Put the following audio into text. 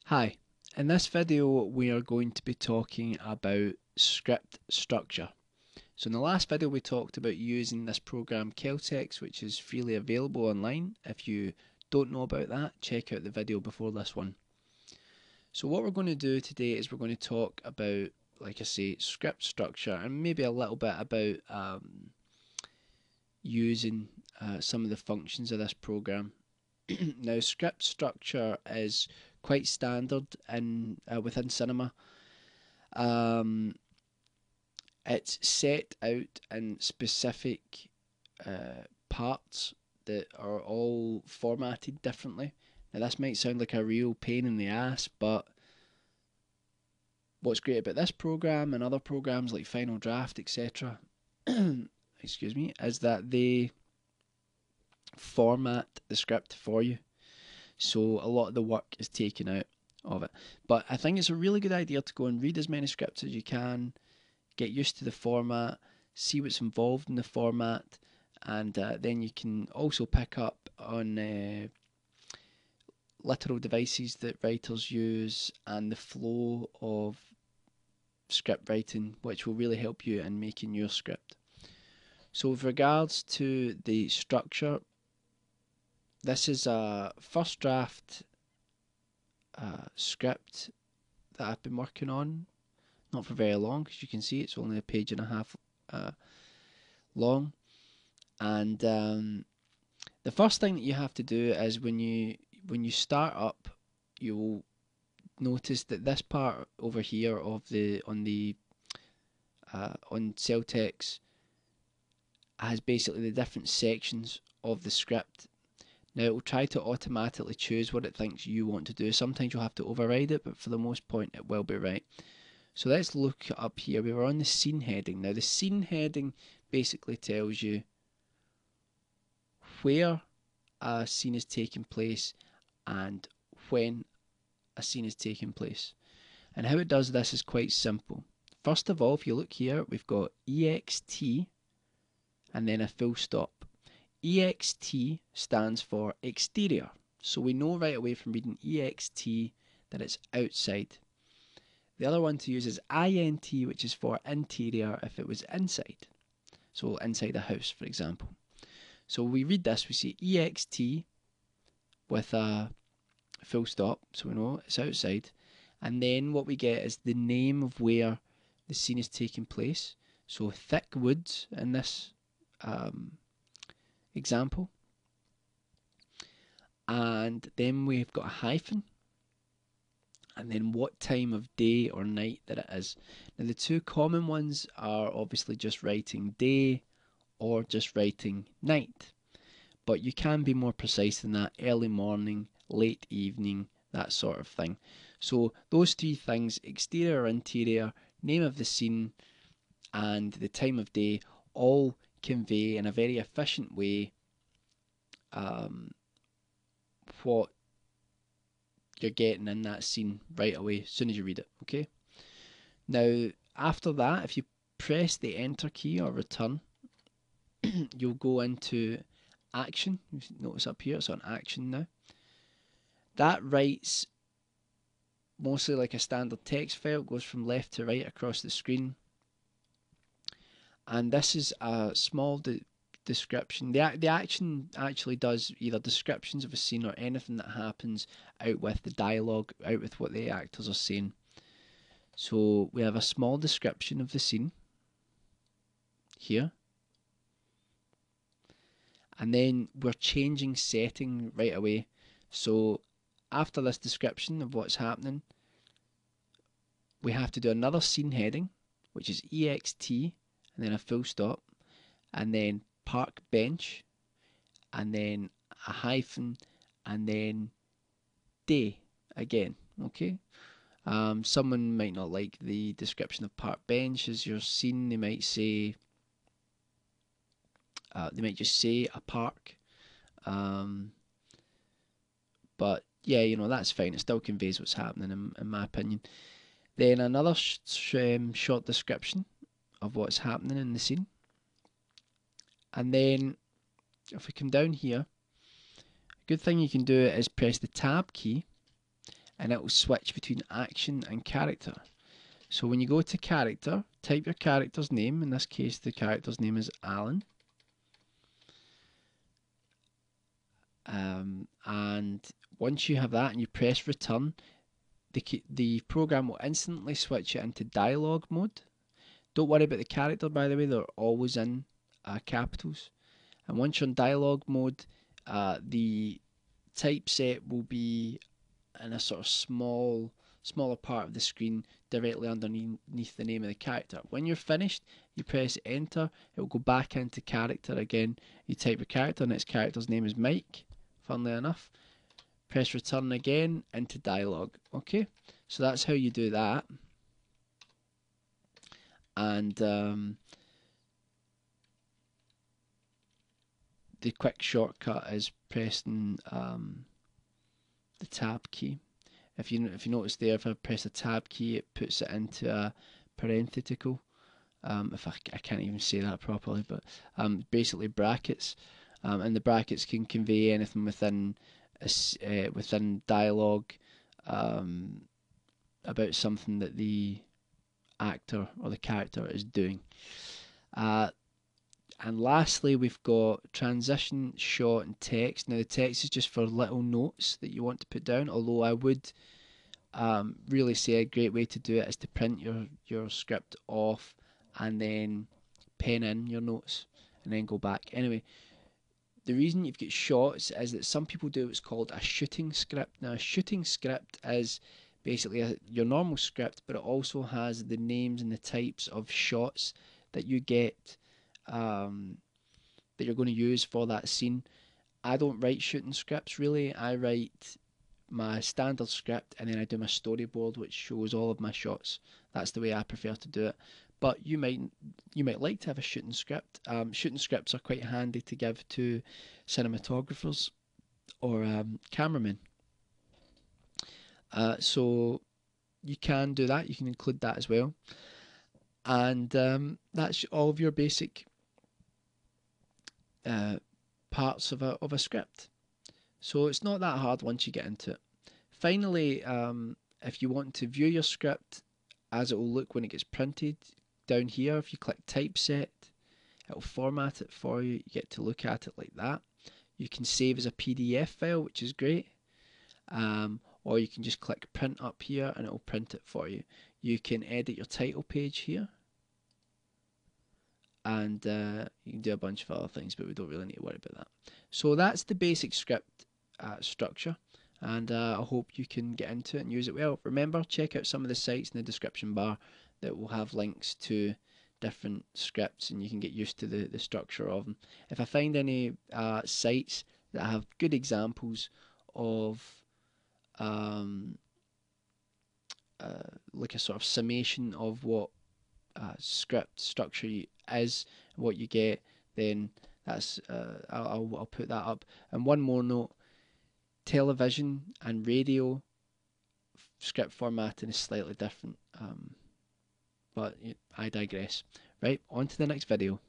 Hi, in this video we are going to be talking about script structure. So in the last video we talked about using this program Celtx, which is freely available online. If you don't know about that, check out the video before this one. So what we're going to do today is we're going to talk about, like I say, script structure and maybe a little bit about using some of the functions of this program. Now, script structure is quite standard in within Cinema. Um, it's set out in specific parts that are all formatted differently. Now, this might sound like a real pain in the ass, but what's great about this program and other programs like Final Draft, etc., excuse me, is that they format the script for you. So a lot of the work is taken out of it. But I think it's a really good idea to go and read as many scripts as you can, get used to the format, see what's involved in the format, and then you can also pick up on literal devices that writers use and the flow of script writing, which will really help you in making your script. So with regards to the structure, this is a first draft script that I've been working on, not for very long, because you can see it's only a page and a half long. And the first thing that you have to do is when you start up, you'll notice that this part over here of the on Celtx has basically the different sections of the script. Now it will try to automatically choose what it thinks you want to do. Sometimes you'll have to override it, but for the most part it will be right. So let's look up here. We were on the scene heading. Now the scene heading basically tells you where a scene is taking place and when a scene is taking place. And how it does this is quite simple. First of all, if you look here, we've got EXT and then a full stop. EXT stands for exterior. So we know right away from reading EXT that it's outside. The other one to use is INT, which is for interior if it was inside. So inside a house, for example. So we read this, we see EXT with a full stop, so we know it's outside. And then what we get is the name of where the scene is taking place. So thick woods in this example. And then we've got a hyphen. And then what time of day or night that it is. Now the two common ones are obviously just writing day or just writing night. But you can be more precise than that: early morning, late evening, that sort of thing. So those three things, exterior or interior, name of the scene, and the time of day, all convey in a very efficient way what you're getting in that scene right away as soon as you read it. Okay. Now after that, if you press the enter key or return, you'll go into action. Notice up here it's on action now. That writes mostly like a standard text file. It goes from left to right across the screen. And this is a small description. The action actually does either descriptions of a scene or anything that happens out with the dialogue, out with what the actors are saying. So we have a small description of the scene here. And then we're changing setting right away. So after this description of what's happening, we have to do another scene heading, which is EXT, and then a full stop, and then park bench, and then a hyphen, and then day again. Okay. Someone might not like the description of park bench as your scene. They might say, they might just say a park. But yeah, that's fine. It still conveys what's happening in my opinion. Then another short description of what's happening in the scene. And then if we come down here, a good thing you can do is press the tab key and it will switch between action and character. So when you go to character, type your character's name. In this case, the character's name is Alan. And once you have that and you press return, the program will instantly switch it into dialogue mode. Don't worry about the character, by the way, they're always in capitals. And once you're in dialogue mode, the typeset will be in a sort of smaller part of the screen directly underneath the name of the character. When you're finished, you press enter, it will go back into character again. You type your character, and its character's name is Mike, funnily enough. Press return again into dialogue. Okay, so that's how you do that. And the quick shortcut is pressing the tab key. If you notice there, if I press the tab key, it puts it into a parenthetical. If I can't even say that properly, but basically brackets, and the brackets can convey anything within dialogue about something that the actor or the character is doing. And lastly, we've got transition, shot, and text. Now, the text is just for little notes that you want to put down, although I would really say a great way to do it is to print your script off and then pen in your notes and then go back. Anyway, the reason you've got shots is that some people do what's called a shooting script. Now, a shooting script is basically your normal script, but it also has the names and the types of shots that you get that you're going to use for that scene. I don't write shooting scripts really. I write my standard script and then I do my storyboard, which shows all of my shots. That's the way I prefer to do it. But you might like to have a shooting script. Shooting scripts are quite handy to give to cinematographers or cameramen. So you can do that. You can include that as well. And that's all of your basic parts of a script. So it's not that hard once you get into it. Finally, if you want to view your script as it will look when it gets printed, down here if you click typeset, it will format it for you. You get to look at it like that. You can save as a PDF file, which is great, or you can just click print up here and it will print it for you. You can edit your title page here, and you can do a bunch of other things, but we don't really need to worry about that. So that's the basic script structure, and I hope you can get into it and use it well. Remember, check out some of the sites in the description bar that will have links to different scripts, and you can get used to the structure of them. If I find any sites that have good examples of like a sort of summation of what script structure is, what you get, then that's I'll put that up. And one more note: television and radio script formatting is slightly different, but I digress. Right, on to the next video.